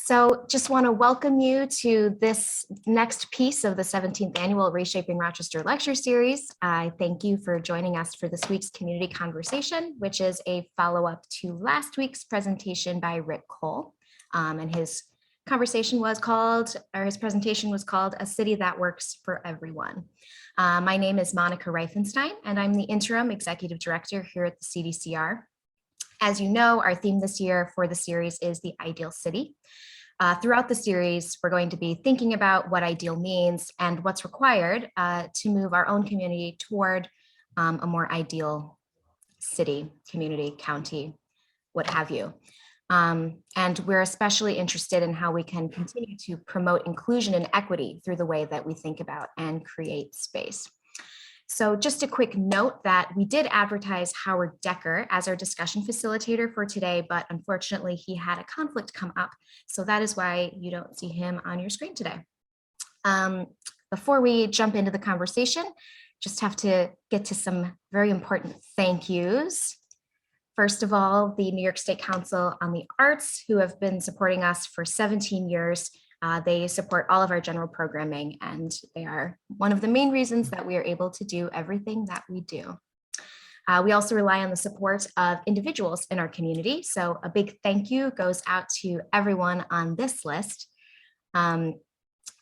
So just want to welcome you to this next piece of the 17th annual Reshaping Rochester lecture series. I thank you for joining us for this week's community conversation, which is a follow-up to last week's presentation by Rick Cole. And his presentation was called A City That Works for Everyone. My name is Monika Reifenstein, and I'm the interim executive director here at the CDCR. As you know, our theme this year for the series is the ideal city. Throughout the series, we're going to be thinking about what ideal means and what's required to move our own community toward a more ideal city, community, county, what have you. And we're especially interested in how we can continue to promote inclusion and equity through the way that we think about and create space. So just a quick note that we did advertise Howard Decker as our discussion facilitator for today, but unfortunately he had a conflict come up. So that is why you don't see him on your screen today. Before we jump into the conversation, just have to get to some very important thank yous. First of all, the New York State Council on the Arts, who have been supporting us for 17 years. They support all of our general programming, and they are one of the main reasons that we are able to do everything that we do. We also rely on the support of individuals in our community, so a big thank you goes out to everyone on this list.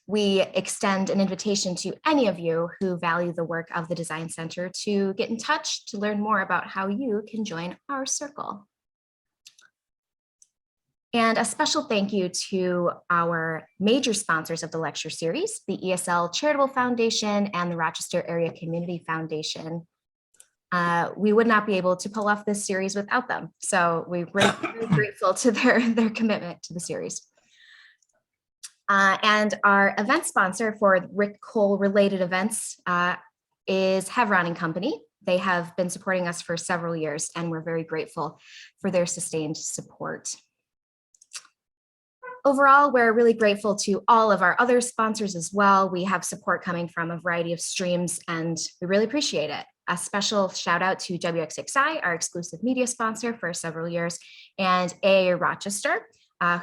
We extend an invitation to any of you who value the work of the Design Center to get in touch to learn more about how you can join our circle. And a special thank you to our major sponsors of the lecture series, the ESL Charitable Foundation and the Rochester Area Community Foundation. We would not be able to pull off this series without them. So we're very grateful to their commitment to the series. And our event sponsor for Rick Cole related events is Hevron and Company. They have been supporting us for several years, and we're very grateful for their sustained support. Overall, we're really grateful to all of our other sponsors as well. We have support coming from a variety of streams, and we really appreciate it. A special shout out to WXXI, our exclusive media sponsor for several years, and AAA Rochester,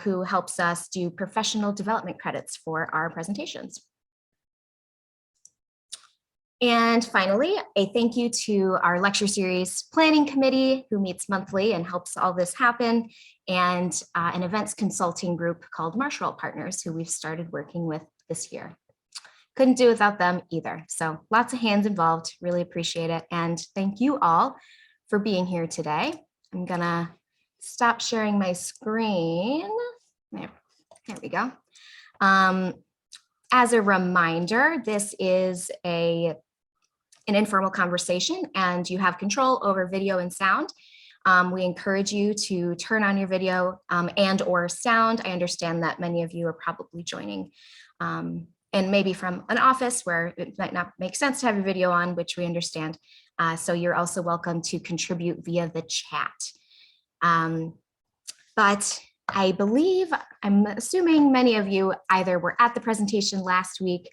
who helps us do professional development credits for our presentations. And finally, a thank you to our lecture series planning committee, who meets monthly and helps all this happen, and an events consulting group called Marshall Partners, who we've started working with this year. Couldn't do without them either. So lots of hands involved, really appreciate it. And thank you all for being here today. I'm gonna stop sharing my screen. There we go. As a reminder, this is an informal conversation, and you have control over video and sound. We encourage you to turn on your video and or sound. I understand that many of you are probably joining and maybe from an office where it might not make sense to have your video on, which we understand. So you're also welcome to contribute via the chat. But I believe, I'm assuming many of you either were at the presentation last week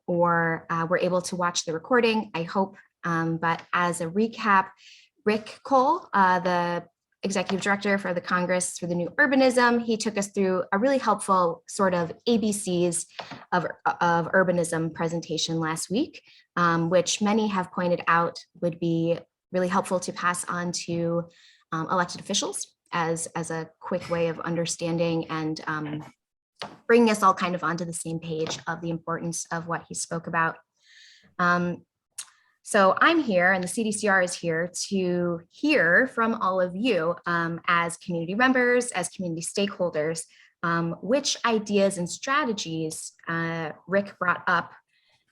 or were able to watch the recording, I hope. But as a recap, Rick Cole, the executive director for the Congress for the New Urbanism, he took us through a really helpful sort of ABCs of urbanism presentation last week, which many have pointed out would be really helpful to pass on to elected officials as a quick way of understanding and bringing us all kind of onto the same page of the importance of what he spoke about. So I'm here, and the CDCR is here to hear from all of you as community members, as community stakeholders, which ideas and strategies Rick brought up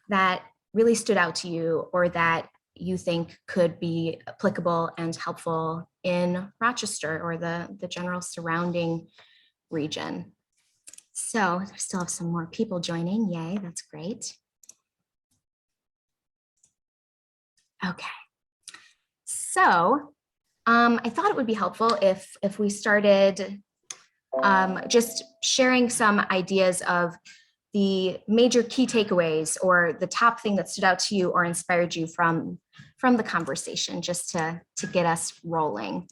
that really stood out to you or that you think could be applicable and helpful in Rochester or the general surrounding region. So I still have some more people joining. Yay, that's great. Okay, so I thought it would be helpful if we started just sharing some ideas of the major key takeaways or the top thing that stood out to you or inspired you from the conversation, just to get us rolling.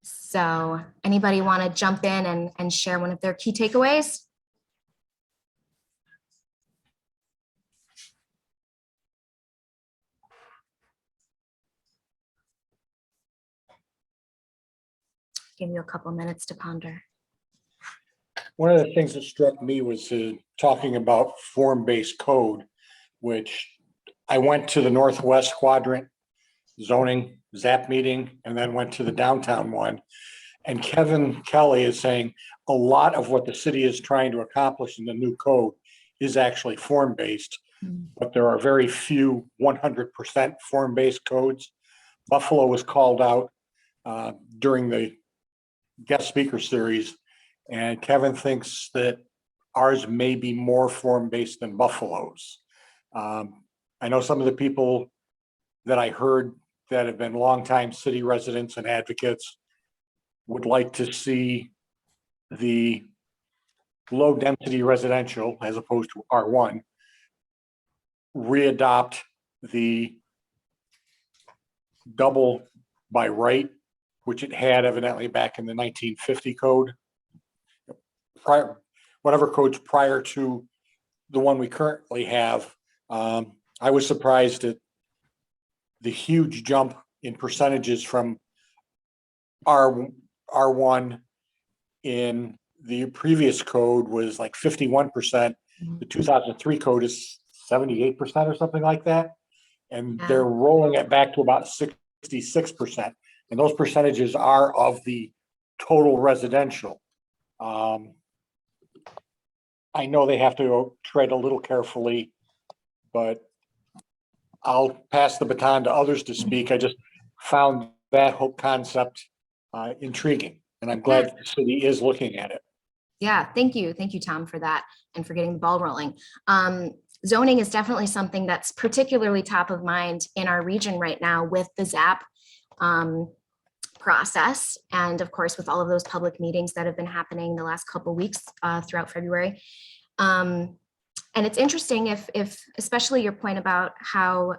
So anybody want to jump in and share one of their key takeaways? give you a couple minutes to ponder. One of the things that struck me was talking about form-based code, which I went to the Northwest Quadrant zoning ZAP meeting and then went to the downtown one. And Kevin Kelly is saying a lot of what the city is trying to accomplish in the new code is actually form-based, but there are very few 100% form-based codes. Buffalo was called out during the guest speaker series, and Kevin thinks that ours may be more form-based than Buffalo's. I know some of the people that I heard that have been longtime city residents and advocates would like to see the low density residential, as opposed to R1, readopt the double by right, which it had evidently back in the 1950 code. Whatever codes prior to the one we currently have. I was surprised at the huge jump in percentages from R1 in the previous code was like 51%. The 2003 code is 78% or something like that. And they're rolling it back to about 66%. And those percentages are of the total residential. I know they have to tread a little carefully, but I'll pass the baton to others to speak. I just found that whole concept intriguing, and I'm glad the city is looking at it. Yeah, thank you. Thank you, Tom, for that and for getting the ball rolling. Zoning is definitely something that's particularly top of mind in our region right now with the ZAP process. And of course, with all of those public meetings that have been happening the last couple of weeks throughout February. And it's interesting if especially your point about how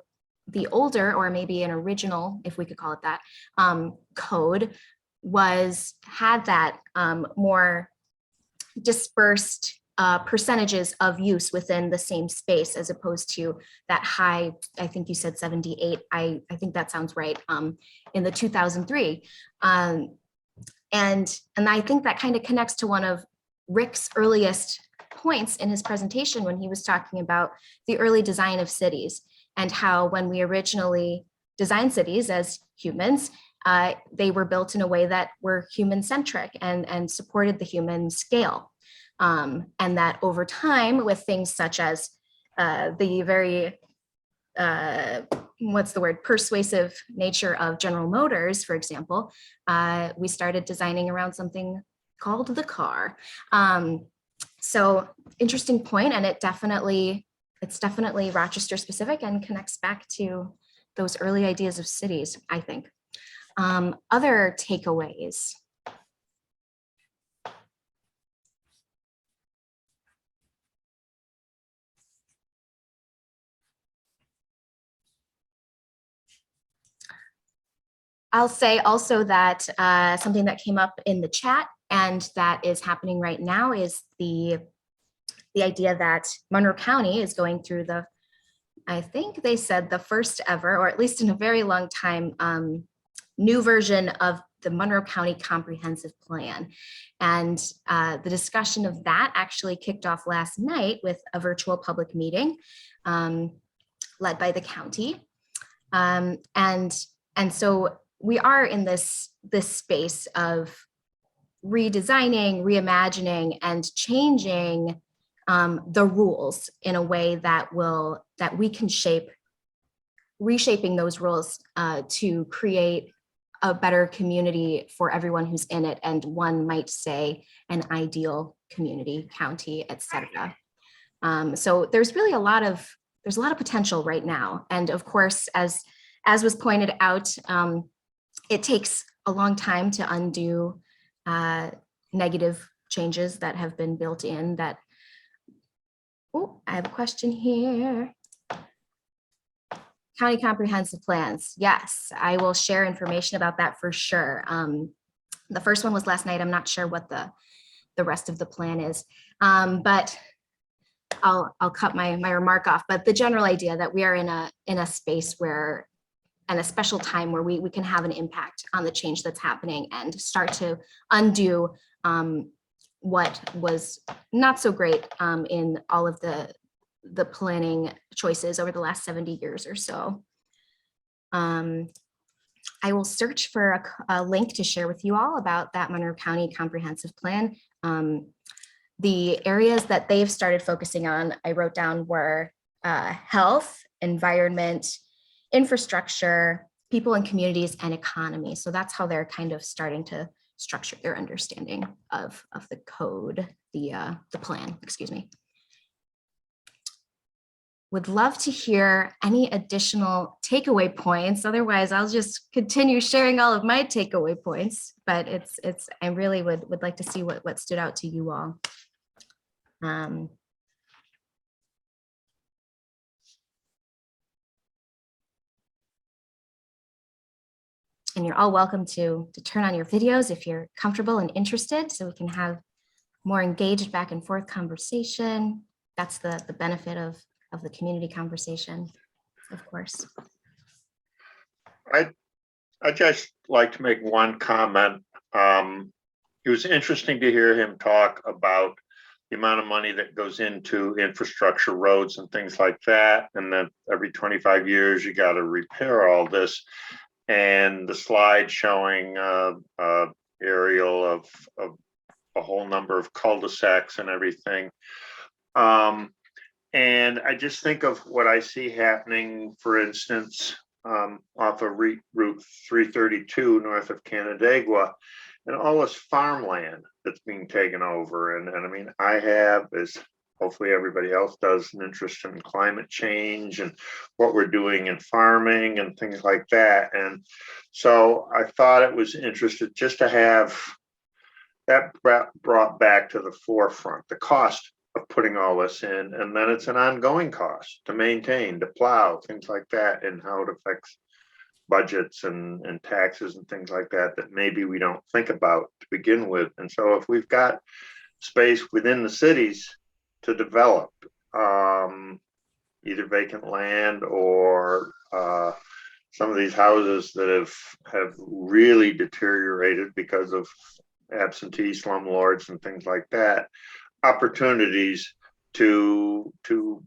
the older, or maybe an original, if we could call it that, code had that more dispersed percentages of use within the same space, as opposed to that high, I think you said 78, I think that sounds right, in the 2003. And I think that kind of connects to one of Rick's earliest points in his presentation when he was talking about the early design of cities, and how when we originally designed cities as humans, they were built in a way that were human-centric and supported the human scale. And that over time, with things such as the very, persuasive nature of General Motors, for example, we started designing around something called the car. So interesting point, and it's definitely Rochester specific and connects back to those early ideas of cities, I think. Other takeaways. I'll say also that something that came up in the chat and that is happening right now is the idea that Monroe County is going through I think they said the first ever, or at least in a very long time, new version of the Monroe County Comprehensive Plan. And the discussion of that actually kicked off last night with a virtual public meeting led by the county. And so we are in this space of redesigning, reimagining, and changing the rules in a way that we can reshaping those rules to create a better community for everyone who's in it, and one might say an ideal community, county, etc. So there's really a lot of potential right now, and of course, as was pointed out, it takes a long time to undo negative changes that have been built in. That I have a question here. County comprehensive plans. Yes, I will share information about that for sure. The first one was last night. I'm not sure what the rest of the plan is, but I'll cut my remark off. But the general idea that we are in a space where a special time where we can have an impact on the change that's happening and start to undo what was not so great in all of the planning choices over the last 70 years or so. I will search for a link to share with you all about that Monroe County Comprehensive Plan. The areas that they've started focusing on, I wrote down, were health, environment, infrastructure, people and communities, and economy. So that's how they're kind of starting to structure their understanding of the code, the plan, excuse me. Would love to hear any additional takeaway points. Otherwise, I'll just continue sharing all of my takeaway points, but I really would like to see what stood out to you all. And you're all welcome to turn on your videos if you're comfortable and interested, so we can have more engaged back and forth conversation. That's the benefit of the community conversation, of course. I'd just like to make one comment. It was interesting to hear him talk about the amount of money that goes into infrastructure, roads and things like that, and that every 25 years you got to repair all this. And the slide showing aerial of a whole number of cul-de-sacs and everything. And I just think of what I see happening, for instance, off of Route 332 north of Canandaigua, and all this farmland that's being taken over. And I mean, I have, as hopefully everybody else does, an interest in climate change and what we're doing in farming and things like that. And so I thought it was interesting just to have that brought back to the forefront, the cost of putting all this in, and then it's an ongoing cost to maintain, to plow, things like that, and how it affects budgets and taxes and things like that that maybe we don't think about to begin with. And so if we've got space within the cities to develop either vacant land or some of these houses that have really deteriorated because of absentee slumlords and things like that, opportunities to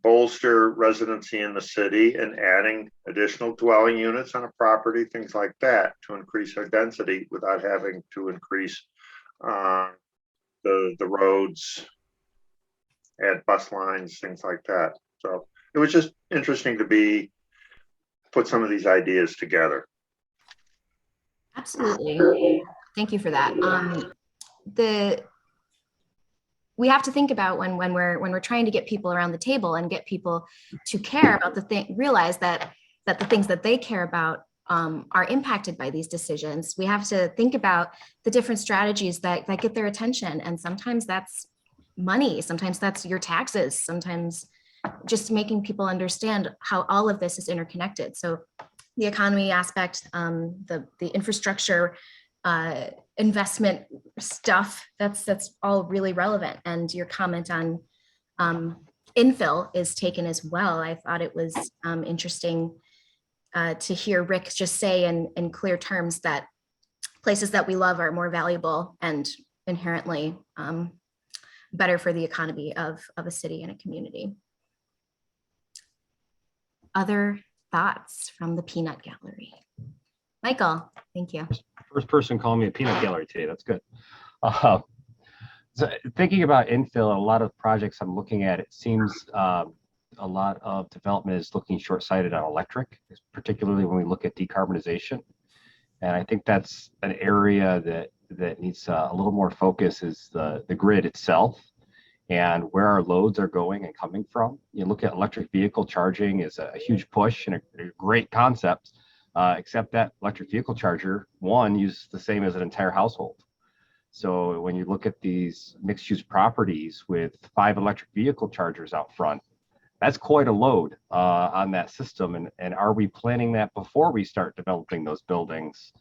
bolster residency in the city and adding additional dwelling units on a property, things like that, to increase our density without having to increase the roads, add bus lines, things like that. So it was just interesting to put some of these ideas together. Absolutely. Thank you for that. We have to think about when we're trying to get people around the table and get people to care about the thing, realize that the things that they care about are impacted by these decisions. We have to think about the different strategies that get their attention. And sometimes that's money, sometimes that's your taxes, sometimes just making people understand how all of this is interconnected. So the economy aspect, the infrastructure, investment stuff, that's all really relevant. And your comment on infill is taken as well. I thought it was interesting to hear Rick just say in clear terms that places that we love are more valuable and inherently better for the economy of a city and a community. Other thoughts from the peanut gallery? Michael, thank you. First person calling me a peanut gallery today. That's good. So thinking about infill, a lot of projects I'm looking at, it seems a lot of development is looking short-sighted on electric, particularly when we look at decarbonization. And I think that's an area that needs a little more focus, is the grid itself and where our loads are going and coming from. You look at electric vehicle charging is a huge push and a great concept. Except that electric vehicle charger, one, uses the same as an entire household. So when you look at these mixed use properties with 5 electric vehicle chargers out front, that's quite a load on that system. And are we planning that before we start developing those buildings?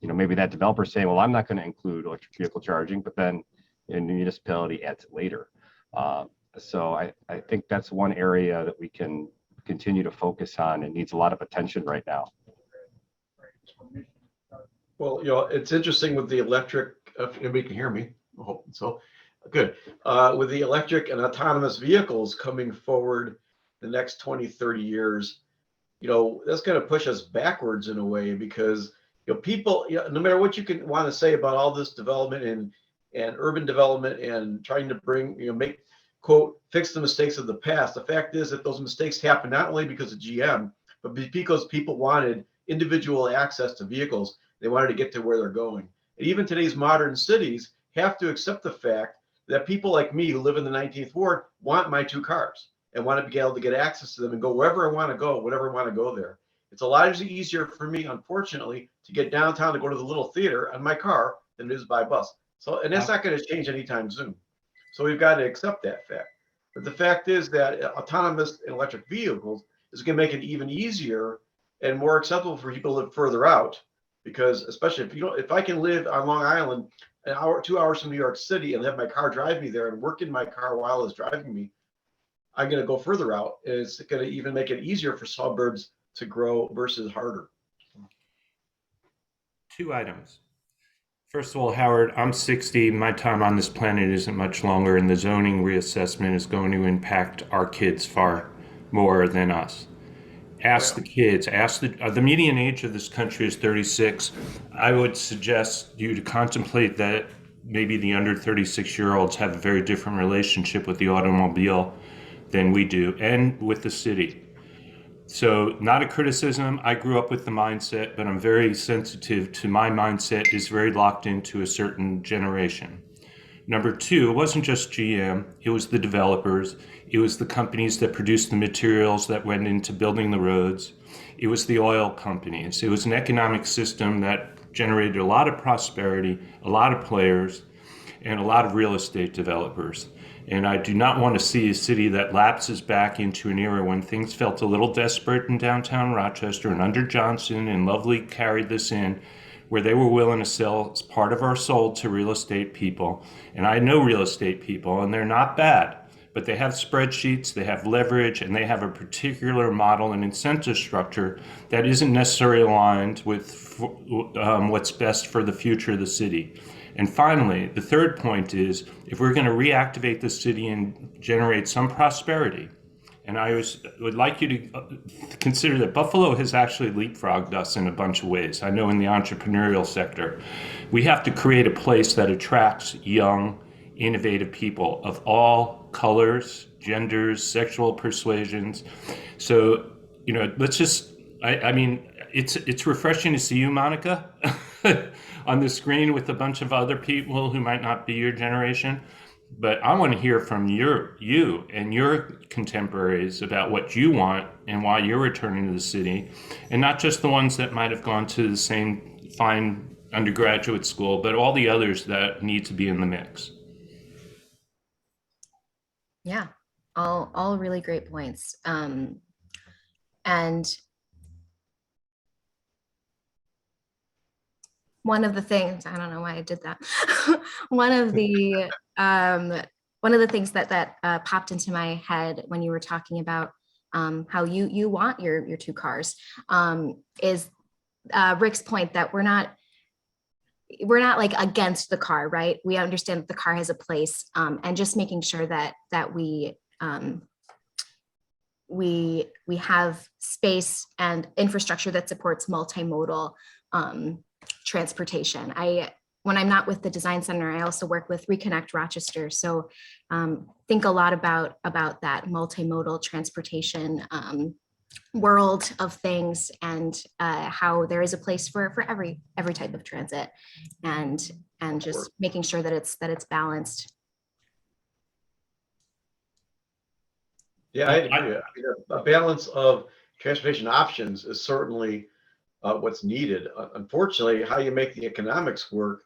Maybe that developer saying, well, I'm not going to include electric vehicle charging, but then the municipality adds it later. So I think that's one area that we can continue to focus on. It needs a lot of attention right now. Well, it's interesting with the electric, if anybody can hear me, I hope so. Good. With the electric and autonomous vehicles coming forward the next 20, 30 years, that's going to push us backwards in a way because, people, no matter what you can want to say about all this development and urban development and trying to bring, make, quote, fix the mistakes of the past. The fact is that those mistakes happen not only because of GM, but because people wanted individual access to vehicles. They wanted to get to where they're going. And even today's modern cities have to accept the fact that people like me who live in the 19th ward want my two cars and want to be able to get access to them and go wherever I want to go, whatever I want to go there. It's a lot easier for me, unfortunately, to get downtown to go to the little theater on my car than it is by bus. So, and that's not going to change anytime soon. So we've got to accept that fact. But the fact is that autonomous and electric vehicles is going to make it even easier and more acceptable for people to live further out. Because especially if I can live on Long Island an hour, 2 hours from New York City and have my car drive me there and work in my car while it's driving me, I'm going to go further out. And it's going to even make it easier for suburbs to grow versus harder. 2 items. First of all, Howard, I'm 60. My time on this planet isn't much longer, and the zoning reassessment is going to impact our kids far more than us. Ask the kids, the median age of this country is 36. I would suggest you to contemplate that maybe the under 36-year-olds have a very different relationship with the automobile than we do, and with the city. So not a criticism. I grew up with the mindset, but I'm very sensitive to my mindset is very locked into a certain generation. Number two, it wasn't just GM, it was the developers, it was the companies that produced the materials that went into building the roads, it was the oil companies, it was an economic system that generated a lot of prosperity, a lot of players, and a lot of real estate developers. And I do not want to see a city that lapses back into an era when things felt a little desperate in downtown Rochester, and under Johnson and Lovely carried this in, where they were willing to sell part of our soul to real estate people. And I know real estate people, and they're not bad, but they have spreadsheets, they have leverage, and they have a particular model and incentive structure that isn't necessarily aligned with what's best for the future of the city. And finally, the third point is, if we're going to reactivate the city and generate some prosperity, and I would like you to consider that Buffalo has actually leapfrogged us in a bunch of ways. I know in the entrepreneurial sector, we have to create a place that attracts young, innovative people of all colors, genders, sexual persuasions. So, let's just, I mean, it's refreshing to see you, Monika, on the screen with a bunch of other people who might not be your generation. But I want to hear from you and your contemporaries about what you want and why you're returning to the city, and not just the ones that might have gone to the same fine undergraduate school, but all the others that need to be in the mix. Yeah, all really great points. And one of the things, I don't know why I did that. one of the things that popped into my head when you were talking about how you want your two cars is Rick's point that we're not like against the car, right? We understand that the car has a place, and just making sure that we have space and infrastructure that supports multimodal transportation. When I'm not with the design center, I also work with Reconnect Rochester. So think a lot about that multimodal transportation world of things, and how there is a place for every type of transit, and just making sure that it's balanced. Yeah, I agree. I mean, a balance of transportation options is certainly what's needed. Unfortunately, how you make the economics work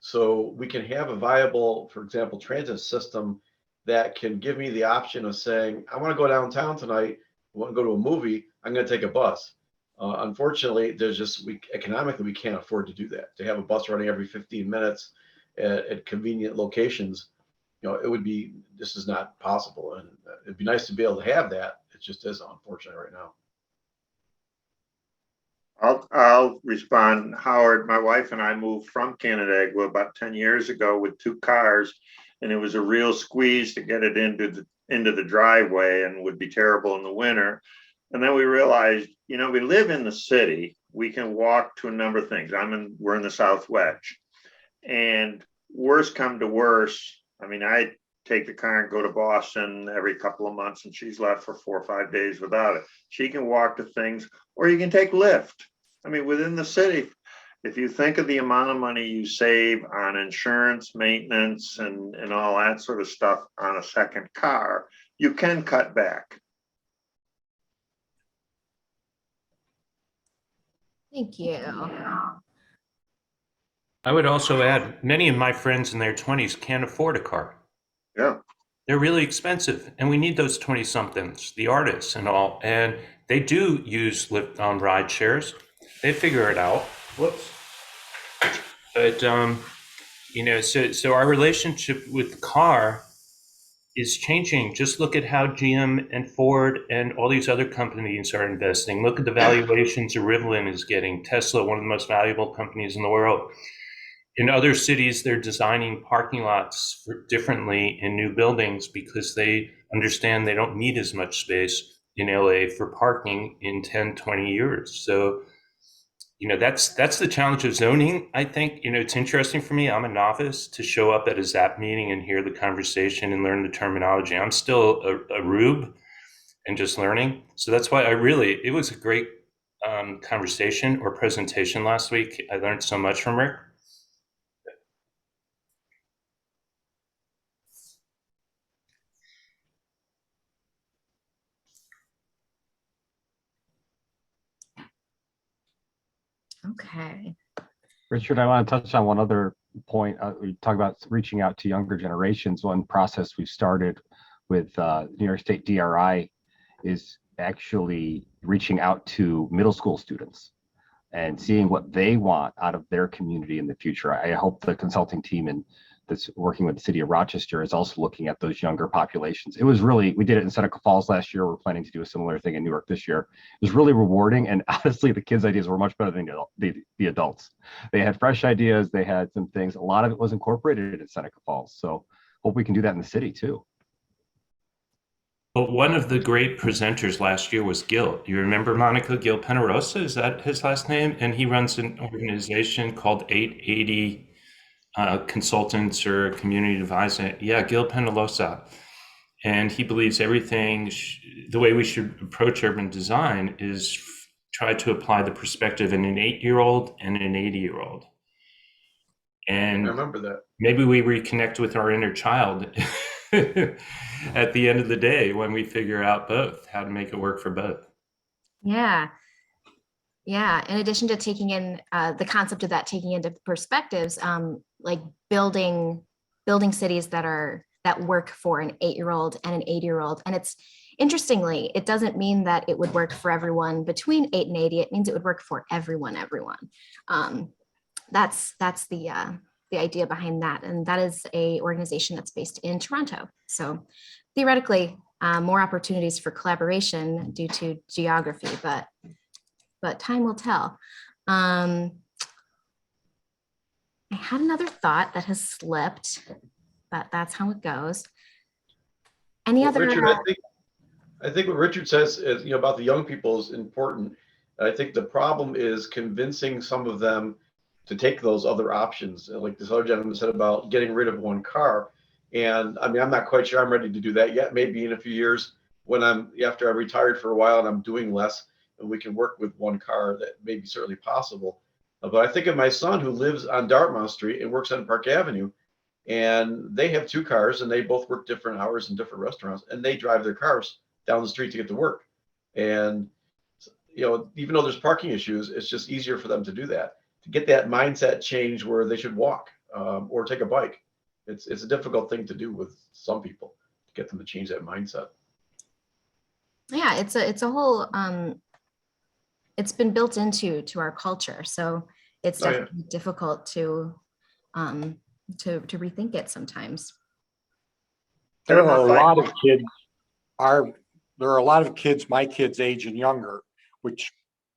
so we can have a viable, for example, transit system that can give me the option of saying, I want to go downtown tonight, I want to go to a movie, I'm going to take a bus. Unfortunately, there's just, economically, we can't afford to do that. To have a bus running every 15 minutes at convenient locations, this is not possible. And it'd be nice to be able to have that. It just isn't, unfortunately, right now. I'll respond. Howard, my wife and I moved from Canandaigua about 10 years ago with 2 cars, and it was a real squeeze to get it into the driveway and would be terrible in the winter. And then we realized, we live in the city. We can walk to a number of things. We're in the South Wedge. And worst come to worst, I take the car and go to Boston every couple of months, and she's left for 4 or 5 days without it. She can walk to things, or you can take Lyft. Within the city, if you think of the amount of money you save on insurance, maintenance, and all that sort of stuff on a second car, you can cut back. Thank you. I would also add, many of my friends in their 20s can't afford a car. Yeah. They're really expensive, and we need those 20-somethings, the artists and all, and they do use Lyft on ride shares. They figure it out. Whoops. But so our relationship with the car is changing. Just look at how GM and Ford and all these other companies are investing. Look at the valuations Rivian is getting. Tesla, one of the most valuable companies in the world. In other cities, they're designing parking lots differently in new buildings because they understand they don't need as much space in LA for parking in 10, 20 years. So, that's the challenge of zoning. I think, it's interesting for me. I'm a novice to show up at a ZAP meeting and hear the conversation and learn the terminology. I'm still a rube and just learning. So that's why it was a great conversation or presentation last week. I learned so much from Rick. Okay. Richard, I want to touch on one other point. We talk about reaching out to younger generations. One process we've started with New York State DRI is actually reaching out to middle school students and seeing what they want out of their community in the future. I hope the consulting team that's working with the city of Rochester is also looking at those younger populations. We did it in Seneca Falls last year. We're planning to do a similar thing in Newark this year. It was really rewarding. And honestly, the kids' ideas were much better than the adults. They had fresh ideas. They had some things. A lot of it was incorporated in Seneca Falls. So hope we can do that in the city too. But one of the great presenters last year was Gil. You remember Monika? Gil Penarosa, is that his last name? And he runs an organization called 880 Consultants or Community Advisor. Yeah, Gil Penarosa. And he believes the way we should approach urban design is try to apply the perspective in an 8-year-old and an 80-year-old. And I remember that. Maybe we reconnect with our inner child at the end of the day when we figure out how to make it work for both. Yeah. In addition to taking in the concept of that, taking into perspectives, like building cities that work for an 8-year-old and an 80-year-old. And interestingly, it doesn't mean that it would work for everyone between 8 and 80. It means it would work for everyone. That's the idea behind that. And that is a organization that's based in Toronto. So theoretically, more opportunities for collaboration due to geography, but time will tell. I had another thought that has slipped, but that's how it goes. Richard, I think what Richard says is, about the young people is important. I think the problem is convincing some of them to take those other options. Like this other gentleman said about getting rid of one car. And I'm not quite sure I'm ready to do that yet. Maybe in a few years when after I retired for a while and I'm doing less, and we can work with one car, that may be certainly possible. But I think of my son who lives on Dartmouth Street and works on Park Avenue, and they have 2 cars and they both work different hours in different restaurants, and they drive their cars down the street to get to work. And, even though there's parking issues, it's just easier for them to do that, to get that mindset change where they should walk or take a bike. It's a difficult thing to do with some people, to get them to change that mindset. Yeah, it's a whole, it's been built into our culture. So it's definitely difficult to rethink it sometimes. There are a lot of kids, my kids' age and younger, which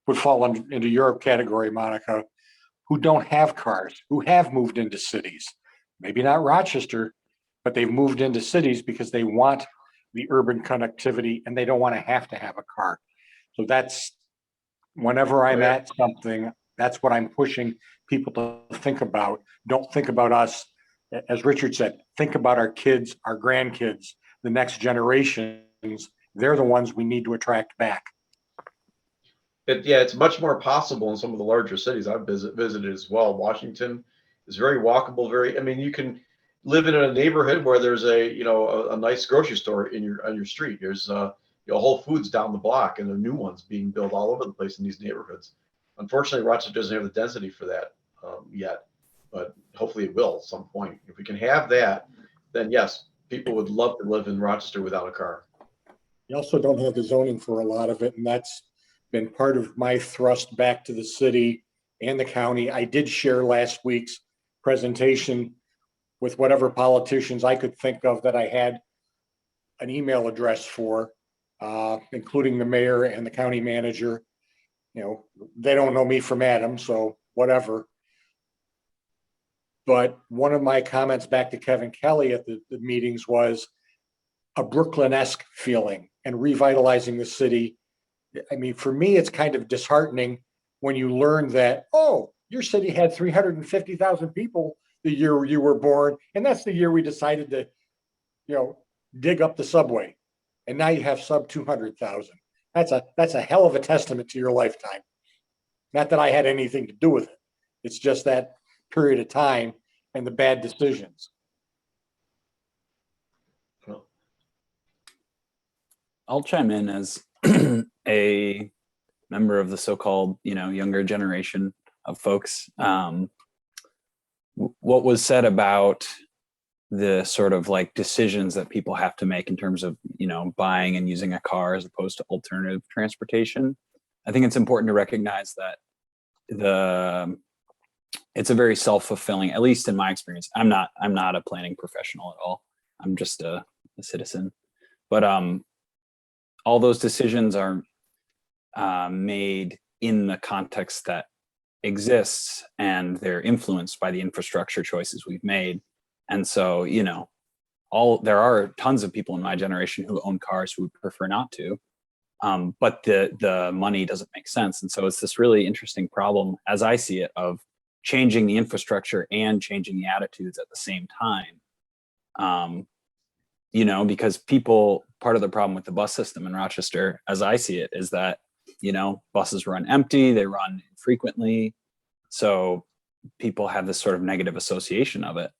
would fall into your category, Monica, who don't have cars, who have moved into cities. Maybe not Rochester, but they've moved into cities because they want the urban connectivity and they don't want to have a car. So that's, whenever I'm at something, that's what I'm pushing people to think about. Don't think about us. As Richard said, think about our kids, our grandkids, the next generations. They're the ones we need to attract back. Yeah, it's much more possible in some of the larger cities I've visited as well. Washington is very walkable. I mean, you can live in a neighborhood where there's a nice grocery store on your street. There's Whole Foods down the block, and there are new ones being built all over the place in these neighborhoods. Unfortunately, Rochester doesn't have the density for that yet, but hopefully it will at some point. If we can have that, then yes, people would love to live in Rochester without a car. You also don't have the zoning for a lot of it, and that's been part of my thrust back to the city and the county. I did share last week's presentation with whatever politicians I could think of that I had an email address for, including the mayor and the county manager. They don't know me from Adam, so whatever. But one of my comments back to Kevin Kelly at the meetings was a Brooklyn-esque feeling and revitalizing the city. I mean, for me, it's kind of disheartening when you learn that, oh, your city had 350,000 people the year you were born, and that's the year we decided to, dig up the subway, and now you have sub 200,000. That's a hell of a testament to your lifetime. Not that I had anything to do with it. It's just that period of time and the bad decisions. I'll chime in as a member of the so-called, younger generation of folks. What was said about the sort of like decisions that people have to make in terms of, buying and using a car as opposed to alternative transportation. I think it's important to recognize that it's a very self-fulfilling, at least in my experience. I'm not a planning professional at all. I'm just a citizen, but all those decisions are made in the context that exists, and they're influenced by the infrastructure choices we've made. And so, there are tons of people in my generation who own cars who would prefer not to, but the money doesn't make sense. And so it's this really interesting problem, as I see it, of changing the infrastructure and changing the attitudes at the same time. Because part of the problem with the bus system in Rochester, as I see it, is that, buses run empty, they run infrequently. So people have this sort of negative association of it.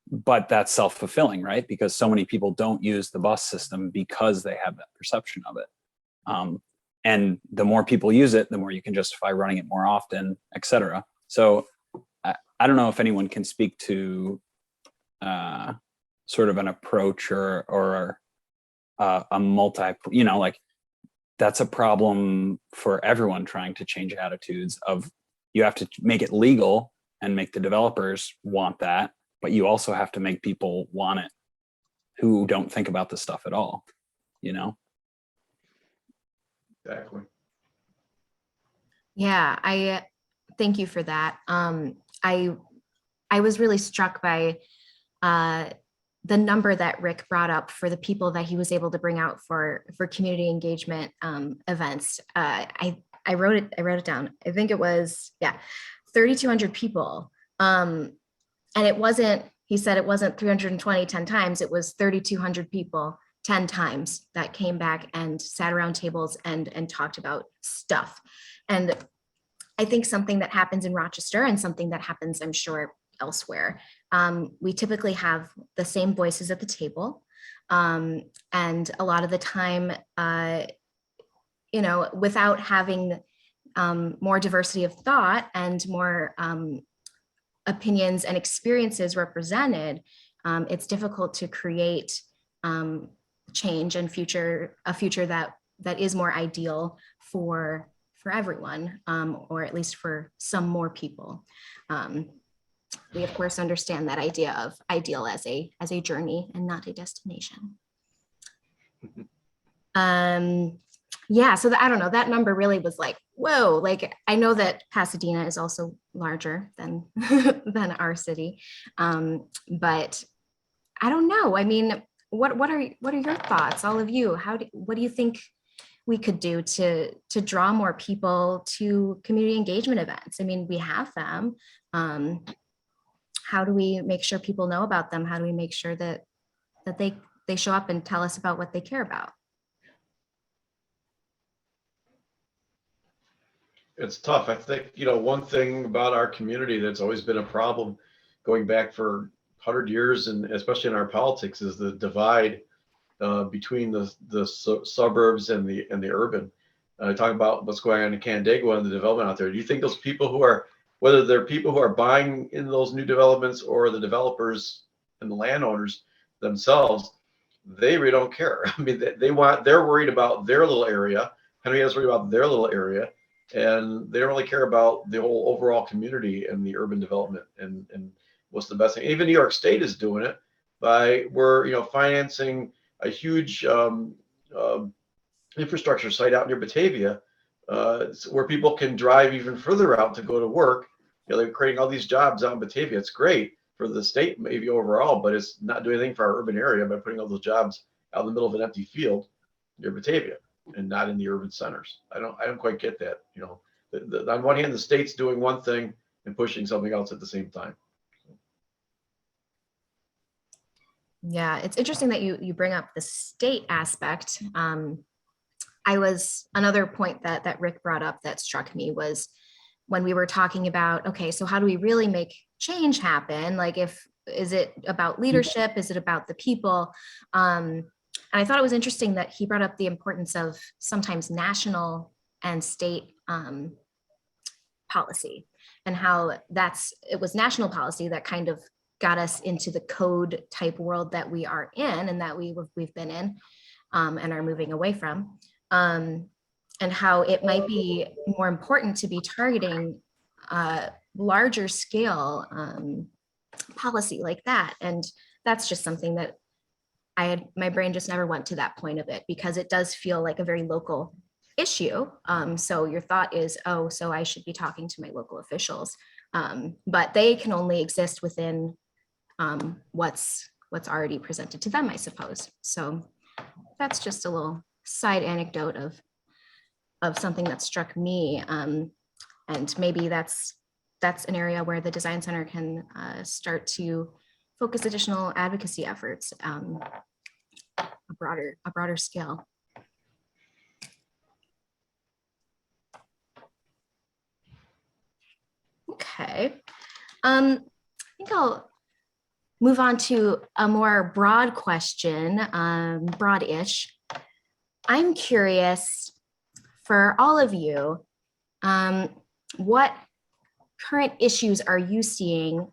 But that's self-fulfilling, right? Because so many people don't use the bus system because they have that perception of it. And the more people use it, the more you can justify running it more often, et cetera. So I don't know if anyone can speak to sort of an approach or a multi, that's a problem for everyone trying to change attitudes of, you have to make it legal and make the developers want that, but you also have to make people want it who don't think about this stuff at all, Exactly. Yeah, I thank you for that. I was really struck by the number that Rick brought up for the people that he was able to bring out for community engagement events. I wrote it down. I think it was 3,200 people. And it wasn't, he said it wasn't 320 10 times, it was 3,200 people 10 times that came back and sat around tables and talked about stuff. And I think something that happens in Rochester and something that happens, I'm sure, elsewhere, we typically have the same voices at the table. And a lot of the time, without having more diversity of thought and more opinions and experiences represented, it's difficult to create change and a future that is more ideal for everyone, or at least for some more people. We of course understand that idea of ideal as a journey and not a destination. Yeah, so I don't know, that number really was like, whoa, like I know that Pasadena is also larger than than our city. But I don't know. I mean, what are your thoughts, all of you? What do you think we could do to draw more people to community engagement events? I mean, we have them. How do we make sure people know about them? How do we make sure that they show up and tell us about what they care about? It's tough. I think, one thing about our community that's always been a problem going back for 100 years, and especially in our politics, is the divide between the suburbs and the urban. Talk about what's going on in Canandaigua and the development out there. Do you think those people whether they're people who are buying in those new developments or the developers and the landowners themselves, they really don't care? I mean, they're worried about their little area. Henrietta's worried about their little area, and they don't really care about the whole overall community and the urban development and what's the best thing. Even New York State is doing it we're financing a huge infrastructure site out near Batavia, where people can drive even further out to go to work. They're creating all these jobs out in Batavia. It's great for the state, maybe overall, but it's not doing anything for our urban area by putting all those jobs out in the middle of an empty field near Batavia and not in the urban centers. I don't quite get that. On one hand, the state's doing one thing and pushing something else at the same time. Yeah, it's interesting that you bring up the state aspect. Another point that Rick brought up that struck me was when we were talking about, okay, so how do we really make change happen? Like, is it about leadership? Is it about the people? And I thought it was interesting that he brought up the importance of sometimes national and state policy, and how it was national policy that kind of got us into the code type world that we are in and that we've been in and are moving away from, and how it might be more important to be targeting larger scale policy like that. And that's just something that my brain just never went to that point of it, because it does feel like a very local issue. So your thought is, oh, so I should be talking to my local officials, but they can only exist within what's already presented to them, I suppose. So that's just a little side anecdote of something that struck me, and maybe that's an area where the Design Center can start to focus additional advocacy efforts, a broader scale. Okay, I think I'll move on to a more broad question, broad-ish. I'm curious for all of you, what current issues are you seeing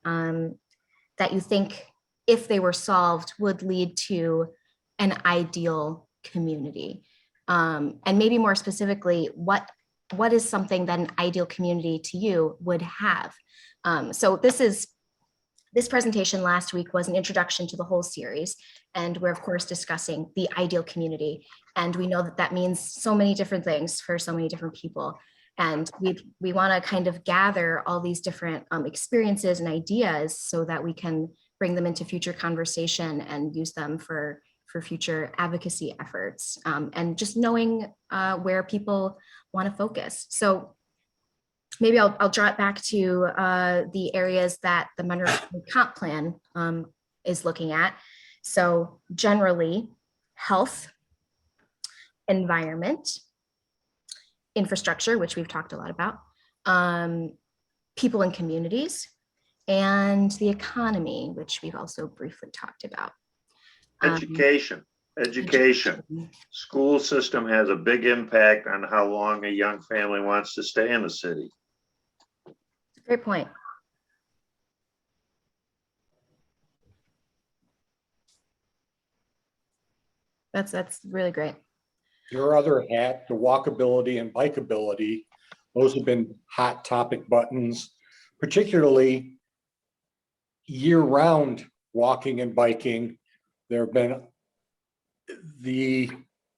that you think, if they were solved, would lead to an ideal community? And maybe more specifically, what is something that an ideal community to you would have? So this presentation last week was an introduction to the whole series, and we're of course discussing the ideal community. And we know that means so many different things for so many different people. And we want to kind of gather all these different experiences and ideas so that we can bring them into future conversation and use them for future advocacy efforts, and just knowing where people want to focus. So maybe I'll draw it back to the areas that the Monroe Comp Plan is looking at. So generally, health, environment, infrastructure, which we've talked a lot about, people and communities, and the economy, which we've also briefly talked about. Education. School system has a big impact on how long a young family wants to stay in the city. Great point. That's really great. Your other hat, the walkability and bikeability, those have been hot topic buttons, particularly year-round walking and biking. There have been the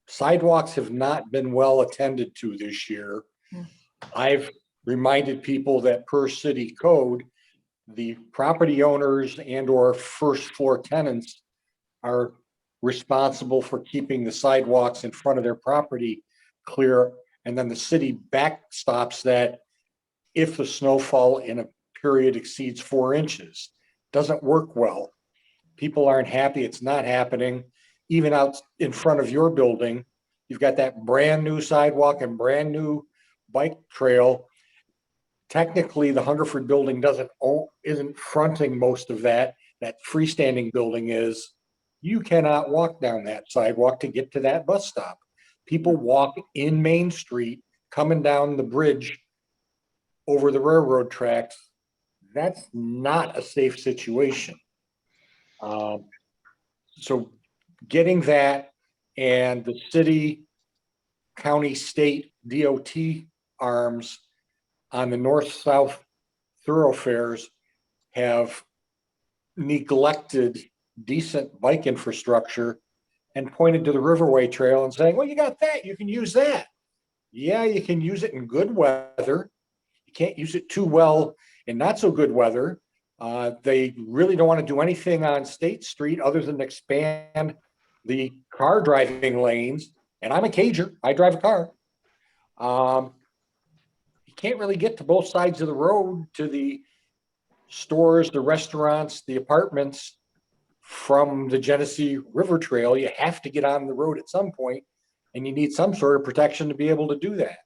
sidewalks have not been well attended to this year. I've reminded people that per city code, the property owners and or first floor tenants are responsible for keeping the sidewalks in front of their property clear. And then the city backstops that if the snowfall in a period exceeds 4 inches. Doesn't work well. People aren't happy. It's not happening. Even out in front of your building, you've got that brand new sidewalk and brand new bike trail. Technically, the Hungerford building isn't fronting most of that. That freestanding building is. You cannot walk down that sidewalk to get to that bus stop. People walk in Main Street, coming down the bridge over the railroad tracks. That's not a safe situation. So getting that, and the city, county, state, DOT arms on the north-south thoroughfares have neglected decent bike infrastructure and pointed to the Riverway Trail and saying, well, you got that, you can use that. Yeah, you can use it in good weather. You can't use it too well in not so good weather. They really don't want to do anything on State Street other than expand the car driving lanes. And I'm a cager, I drive a car. You can't really get to both sides of the road to the stores, the restaurants, the apartments from the Genesee River Trail. You have to get on the road at some point, and you need some sort of protection to be able to do that.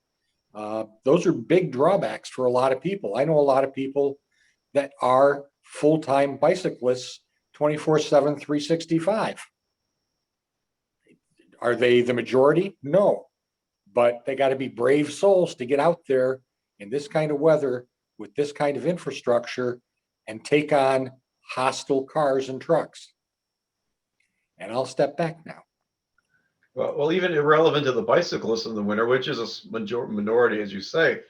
Those are big drawbacks for a lot of people. I know a lot of people that are full-time bicyclists, 24/7, 365. Are they the majority? No, but they got to be brave souls to get out there in this kind of weather with this kind of infrastructure and take on hostile cars and trucks. And I'll step back now. Well, even irrelevant to the bicyclists in the winter, which is a minority, as you say,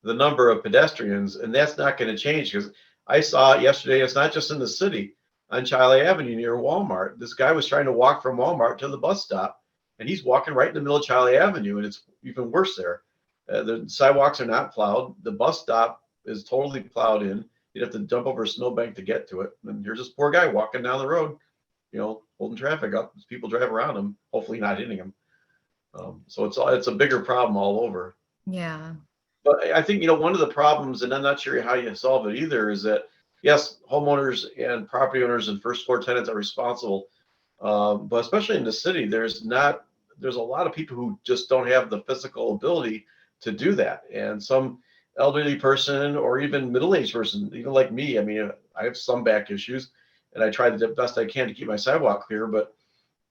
the number of pedestrians, and that's not going to change, because I saw it yesterday. It's not just in the city. On Chile Avenue near Walmart, this guy was trying to walk from Walmart to the bus stop, and he's walking right in the middle of Chile Avenue, and it's even worse there. The sidewalks are not plowed. The bus stop is totally plowed in. You'd have to jump over a snowbank to get to it. And here's this poor guy walking down the road, holding traffic up as people drive around him, hopefully not hitting him. So it's a bigger problem all over. Yeah. But I think, one of the problems, and I'm not sure how you solve it either, is that, yes, homeowners and property owners and first floor tenants are responsible. But especially in the city, there's a lot of people who just don't have the physical ability to do that. And some elderly person or even middle-aged person, even like me, I mean, I have some back issues, and I try the best I can to keep my sidewalk clear, but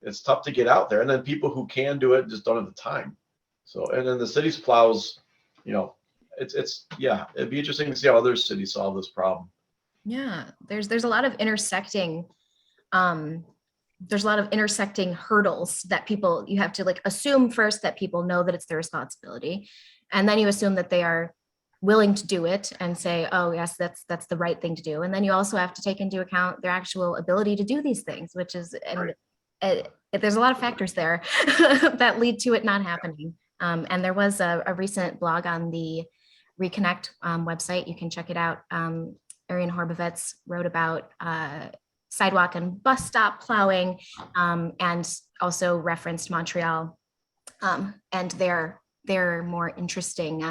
it's tough to get out there. And then people who can do it just don't have the time. So, and then the city's plows, it'd be interesting to see how other cities solve this problem. Yeah, there's a lot of intersecting hurdles that you have to assume first that people know that it's their responsibility, and then you assume that they are willing to do it and say, oh yes, that's the right thing to do. And then you also have to take into account their actual ability to do these things, which is, there's a lot of factors there that lead to it not happening. And there was a recent blog on the Reconnect website. You can check it out. Arian Horbovitz wrote about sidewalk and bus stop plowing, and also referenced Montreal and their more interesting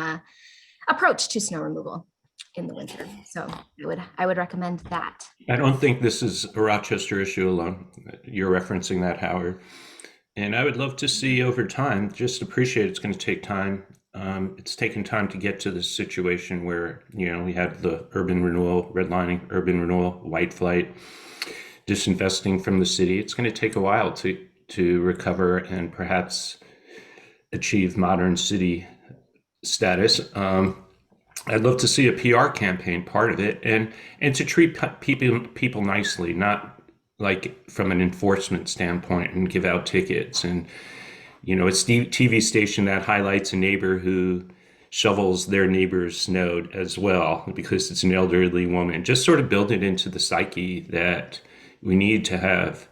approach to snow removal in the winter. So I would recommend that. I don't think this is a Rochester issue alone. You're referencing that, Howard. And I would love to see over time, just appreciate it's going to take time. It's taken time to get to this situation where, we had the urban renewal, redlining, urban renewal, white flight, disinvesting from the city. It's going to take a while to recover and perhaps achieve modern city status. I'd love to see a PR campaign part of it, and to treat people nicely, not like from an enforcement standpoint, and give out tickets. And it's the TV station that highlights a neighbor who shovels their neighbor's snow as well because it's an elderly woman. Just sort of build it into the psyche that we need to have,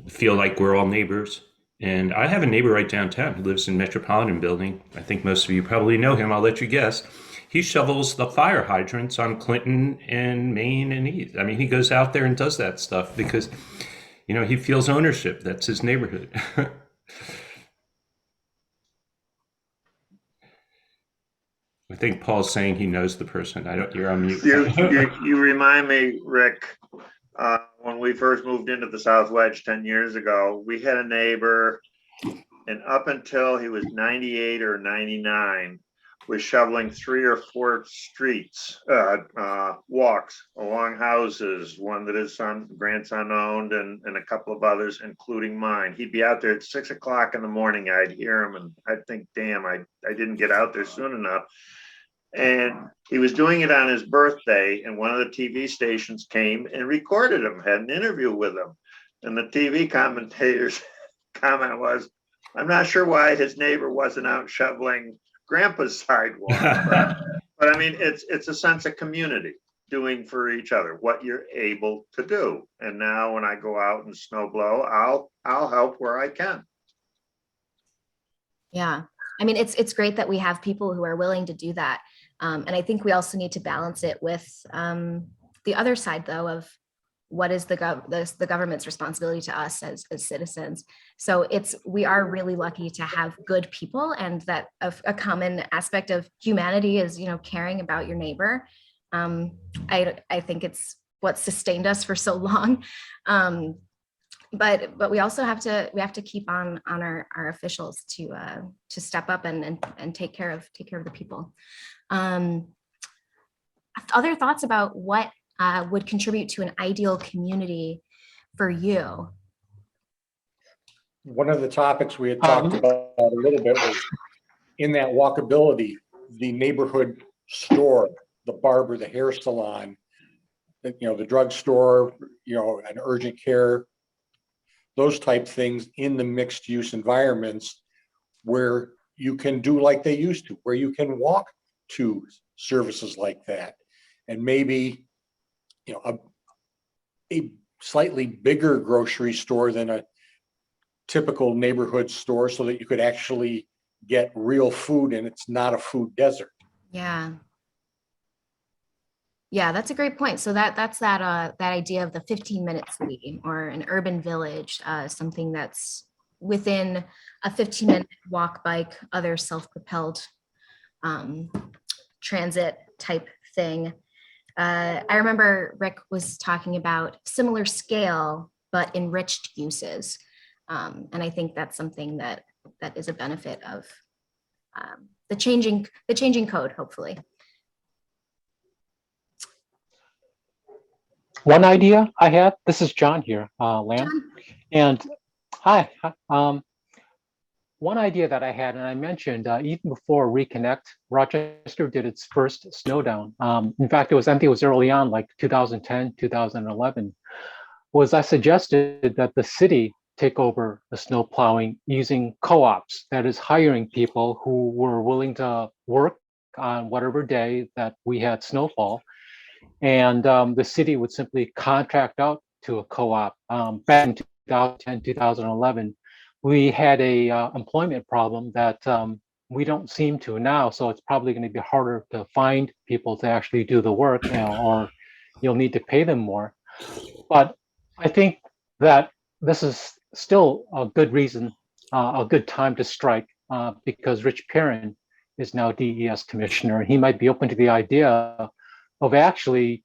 feel like we're all neighbors And I have a neighbor right downtown who lives in Metropolitan Building. I think most of you probably know him. I'll let you guess. He shovels the fire hydrants on Clinton and Main and East. I mean, he goes out there and does that stuff because, he feels ownership. That's his neighborhood. I think Paul's saying he knows the person. You're on mute. You remind me, Rick, when we first moved into the South Wedge 10 years ago, we had a neighbor, and up until he was 98 or 99, was shoveling 3 or 4 streets, walks along houses, one that his grandson owned, and a couple of others, including mine. He'd be out there at 6 o'clock in the morning. I'd hear him, and I'd think, damn, I didn't get out there soon enough. And he was doing it on his birthday, and one of the TV stations came and recorded him, had an interview with him. And the TV commentator's comment was, I'm not sure why his neighbor wasn't out shoveling Grandpa's sidewalk. But I mean, it's a sense of community, doing for each other what you're able to do. And now when I go out and snowblow, I'll help where I can. Yeah. I mean, it's great that we have people who are willing to do that. And I think we also need to balance it with the other side, though, of what is the government's responsibility to us as citizens. So we are really lucky to have good people, and that a common aspect of humanity is, caring about your neighbor. I think it's what sustained us for so long. But we also have to keep on our officials to step up and take care of the people. Other thoughts about what would contribute to an ideal community for you? One of the topics we had talked about a little bit was in that walkability, the neighborhood store, the barber, the hair salon, the drugstore, an urgent care, those type things in the mixed use environments where you can do like they used to, where you can walk to services like that. And maybe, a slightly bigger grocery store than a typical neighborhood store, so that you could actually get real food and it's not a food desert. Yeah. Yeah, that's a great point. So that's that idea of the 15-minute city or an urban village, something that's within a 15-minute walk, bike, other self-propelled transit type thing. I remember Rick was talking about similar scale, but enriched uses. And I think that's something that is a benefit of the changing code, hopefully. One idea I had, this is John here, Lamb, and hi. One idea that I had, and I mentioned even before Reconnect, Rochester did its first snowdown. In fact, I think it was early on, like 2010, 2011, was I suggested that the city take over the snow plowing using co-ops, that is hiring people who were willing to work on whatever day that we had snowfall. And the city would simply contract out to a co-op. Back in 2010, 2011, we had a employment problem that we don't seem to now. So it's probably going to be harder to find people to actually do the work, or you'll need to pay them more. But I think that this is still a good reason, a good time to strike, because Rich Perrin is now DES commissioner, and he might be open to the idea of actually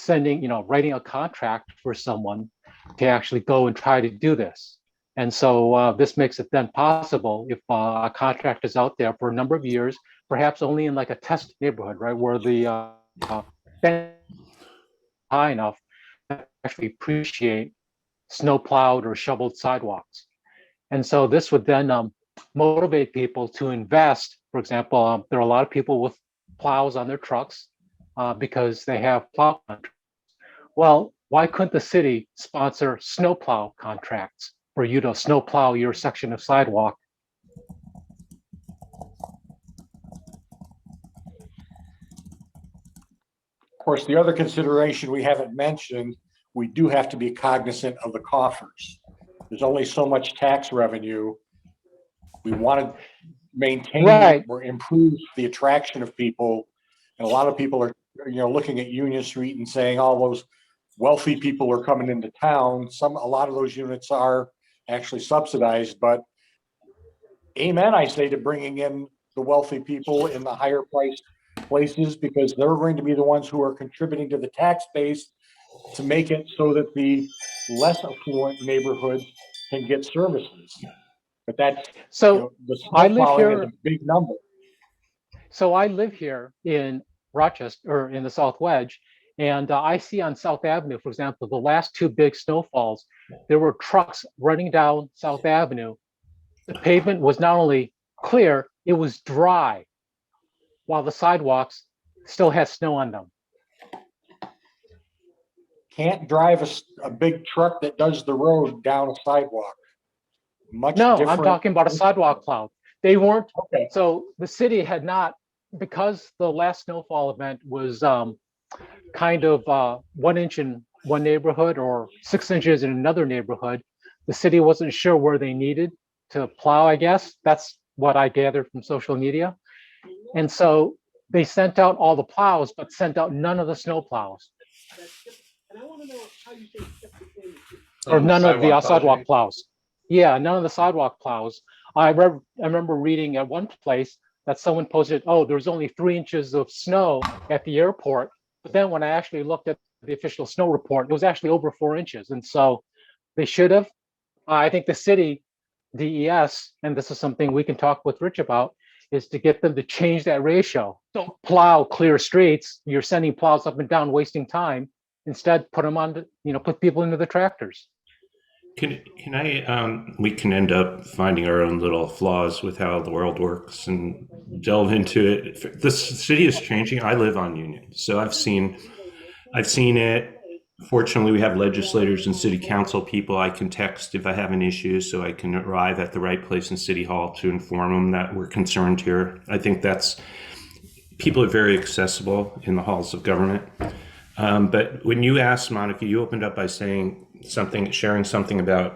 writing a contract for someone to actually go and try to do this. And so this makes it then possible if a contract is out there for a number of years, perhaps only in like a test neighborhood, right, where the high enough to actually appreciate snow-plowed or shoveled sidewalks. And so this would then motivate people to invest. For example, there are a lot of people with plows on their trucks because they have plow contracts. Well, why couldn't the city sponsor snowplow contracts for you to snowplow your section of sidewalk? Of course, the other consideration we haven't mentioned, we do have to be cognizant of the coffers. there's only so much tax revenue. We want to maintain Right. or improve the attraction of people. And a lot of people are, looking at Union Street and saying all those wealthy people are coming into town. A lot of those units are actually subsidized, but amen, I say, to bringing in the wealthy people in the higher priced places, because they're going to be the ones who are contributing to the tax base to make it so that the less affluent neighborhoods can get services. But that's, So the I snow live plowing is here. a big number. So I live here in Rochester, or in the South Wedge, and I see on South Avenue, for example, the last two big snowfalls, there were trucks running down South Avenue. The pavement was not only clear, it was dry, while the sidewalks still had snow on them. Can't drive a big truck that does the road down a sidewalk. Much No, different. I'm talking about a sidewalk plow. They weren't, Okay. so the city had not, because the last snowfall event was kind of 1 inch in one neighborhood or 6 inches in another neighborhood, the city wasn't sure where they needed to plow, I guess. That's what I gathered from social media. And so they sent out all the plows, but sent out none of the snow plows. Or none of the sidewalk plows. Yeah, none of the sidewalk plows. I remember reading at one place that someone posted, oh, there's only 3 inches of snow at the airport. But then when I actually looked at the official snow report, it was actually over 4 inches. And so they should have. I think the city, DES, and this is something we can talk with Rich about, is to get them to change that ratio. Don't plow clear streets. You're sending plows up and down, wasting time. Instead, put them on, put people into the tractors. Can I, we can end up finding our own little flaws with how the world works and delve into it. The city is changing. I live on Union, so I've seen it. Fortunately, we have legislators and city council people I can text if I have an issue, so I can arrive at the right place in City Hall to inform them that we're concerned here. I think people are very accessible in the halls of government. But when you asked, Monika, you opened up by sharing something about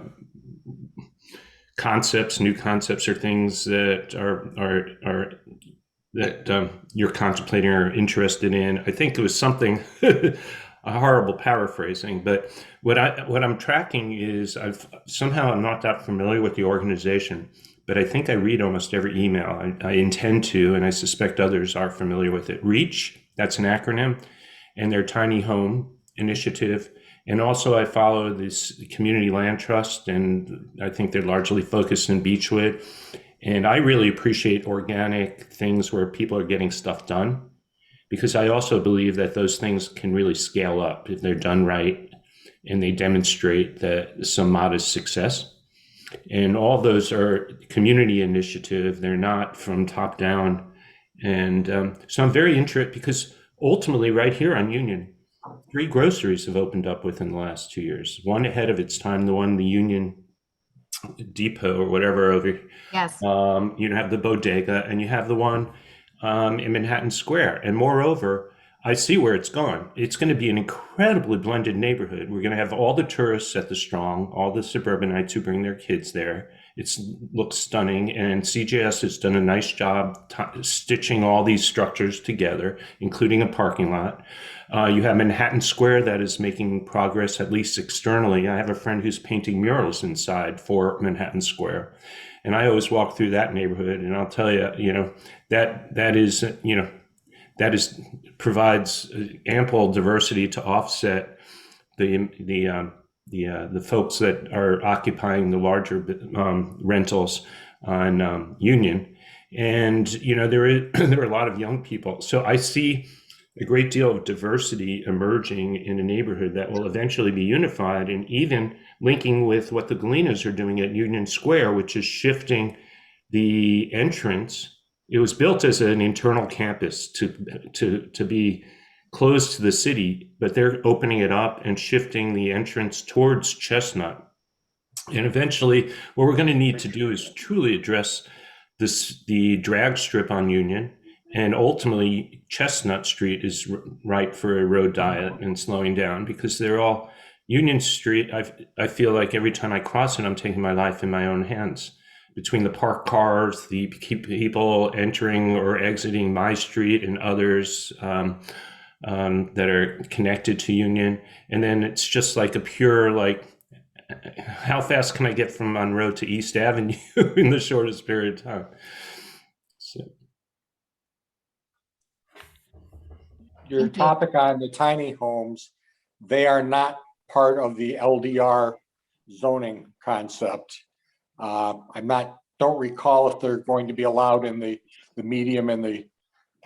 concepts, new concepts, or things that that you're contemplating or interested in. I think it was something, a horrible paraphrasing, but what I'm tracking is I'm not that familiar with the organization, but I think I read almost every email. I intend to, and I suspect others are familiar with it. REACH, that's an acronym, and their tiny home initiative. And also I follow this Community Land Trust, and I think they're largely focused in Beechwood. And I really appreciate organic things where people are getting stuff done, because I also believe that those things can really scale up if they're done right and they demonstrate some modest success. And all those are community initiative. They're not from top down. And so I'm very interested, because ultimately right here on Union, 3 groceries have opened up within the last 2 years. One ahead of its time, the Union Depot or whatever over here. Yes. You have the bodega, and you have the one in Manhattan Square. And moreover, I see where it's going. It's going to be an incredibly blended neighborhood. We're going to have all the tourists at the Strong, all the suburbanites who bring their kids there. It looks stunning, and CJS has done a nice job stitching all these structures together, including a parking lot. You have Manhattan Square that is making progress, at least externally. I have a friend who's painting murals inside for Manhattan Square, and I always walk through that neighborhood, and I'll tell you, that provides ample diversity to offset the folks that are occupying the larger rentals on Union. And there are a lot of young people, so I see a great deal of diversity emerging in a neighborhood that will eventually be unified, and even linking with what the Galenas are doing at Union Square, which is shifting the entrance. It was built as an internal campus to be close to the city, but they're opening it up and shifting the entrance towards Chestnut. And eventually, what we're going to need to do is truly address the drag strip on Union, and ultimately Chestnut Street is ripe for a road diet and slowing down, because they're all Union Street, I feel like every time I cross it, I'm taking my life in my own hands. Between the parked cars, the people entering or exiting my street and others that are connected to Union. And then it's just like a pure, like, how fast can I get from Monroe to East Avenue in the shortest period of time? So. Your Thank you. topic on the tiny homes, they are not part of the LDR zoning concept. Don't recall if they're going to be allowed in the medium and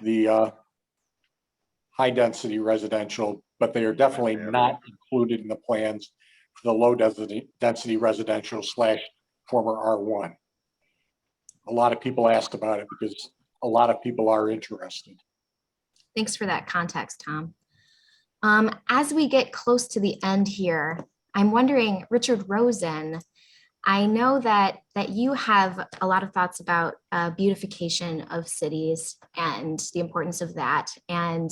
the high density residential, but they are definitely not included in the plans for the low density residential / former R1. A lot of people asked about it because a lot of people are interested. Thanks for that context, Tom. As we get close to the end here, I'm wondering, Richard Rosen, I know that you have a lot of thoughts about beautification of cities and the importance of that. And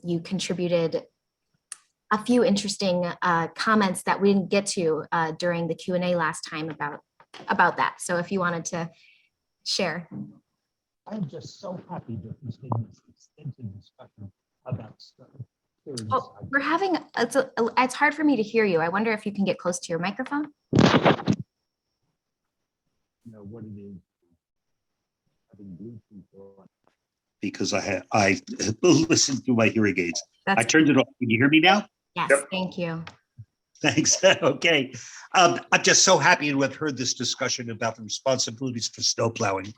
you contributed a few interesting comments that we didn't get to during the Q&A last time about that. So if you wanted to share. I'm just so happy that he's getting this extensive discussion about stuff. Oh, we're having, it's hard for me to hear you. I wonder if you can get close to your microphone. You know what it is. Having Bluetooth on. Because I listened to my hearing aids. I turned it off. Can you hear me now? Yes, Yep. Thank you. Thanks. Okay. I'm just so happy to have heard this discussion about the responsibilities for snowplowing.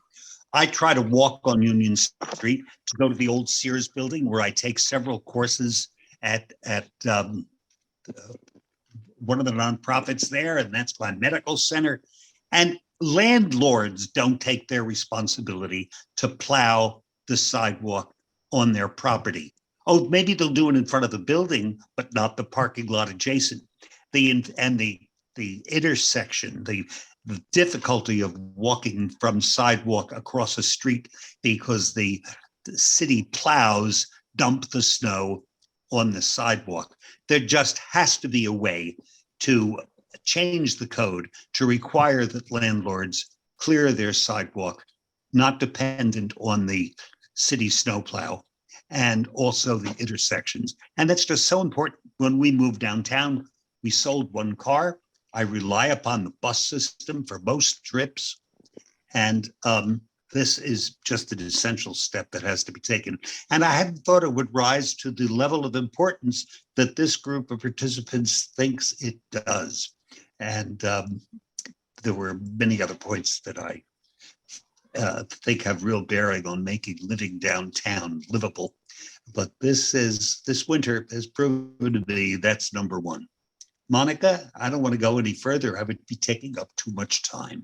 I try to walk on Union Street to go to the old Sears building where I take several courses at one of the nonprofits there, and that's my medical center. And landlords don't take their responsibility to plow the sidewalk on their property. Oh, maybe they'll do it in front of the building, but not the parking lot adjacent. The intersection, the difficulty of walking from sidewalk across a street because the city plows dump the snow on the sidewalk. There just has to be a way to change the code to require that landlords clear their sidewalk, not dependent on the city snowplow, and also the intersections. And that's just so important. When we moved downtown, we sold one car. I rely upon the bus system for most trips. And this is just an essential step that has to be taken. And I hadn't thought it would rise to the level of importance that this group of participants thinks it does. And there were many other points that I think have real bearing on making living downtown livable. But this winter has proven to be that's number one. Monika, I don't want to go any further. I would be taking up too much time.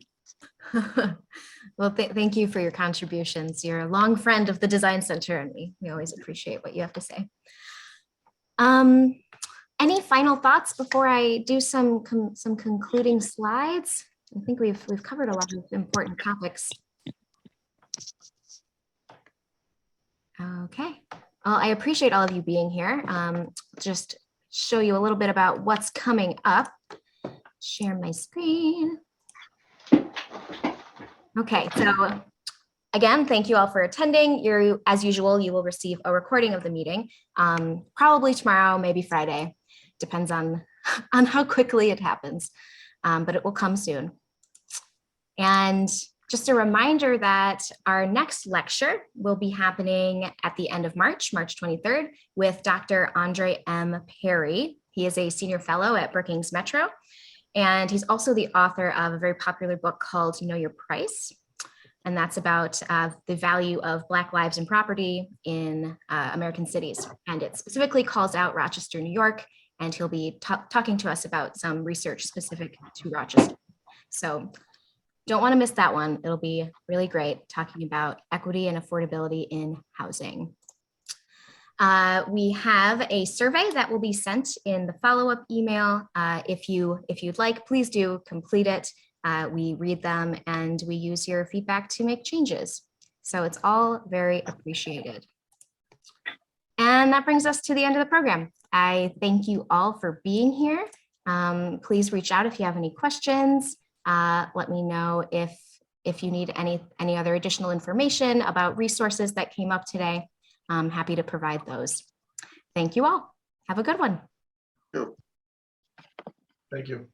Well, thank you for your contributions. You're a long friend of the Design Center, and we always appreciate what you have to say. Any final thoughts before I do some concluding slides? I think we've covered a lot of important topics. Okay. Well, I appreciate all of you being here. Just show you a little bit about what's coming up. Share my screen. Okay, so again, thank you all for attending. As usual, you will receive a recording of the meeting, probably tomorrow, maybe Friday. Depends on how quickly it happens, but it will come soon. And just a reminder that our next lecture will be happening at the end of March 23rd, with Dr. Andre M. Perry. He is a senior fellow at Brookings Metro, and he's also the author of a very popular book called Know Your Price. And that's about the value of Black lives and property in American cities. And it specifically calls out Rochester, New York, and he'll be talking to us about some research specific to Rochester. So don't want to miss that one. It'll be really great, talking about equity and affordability in housing. We have a survey that will be sent in the follow-up email. If you'd like, please do complete it. We read them and we use your feedback to make changes. So it's all very appreciated. And that brings us to the end of the program. I thank you all for being here. Please reach out if you have any questions. Let me know if you need any other additional information about resources that came up today. I'm happy to provide those. Thank you all. Have a good one. Thank you.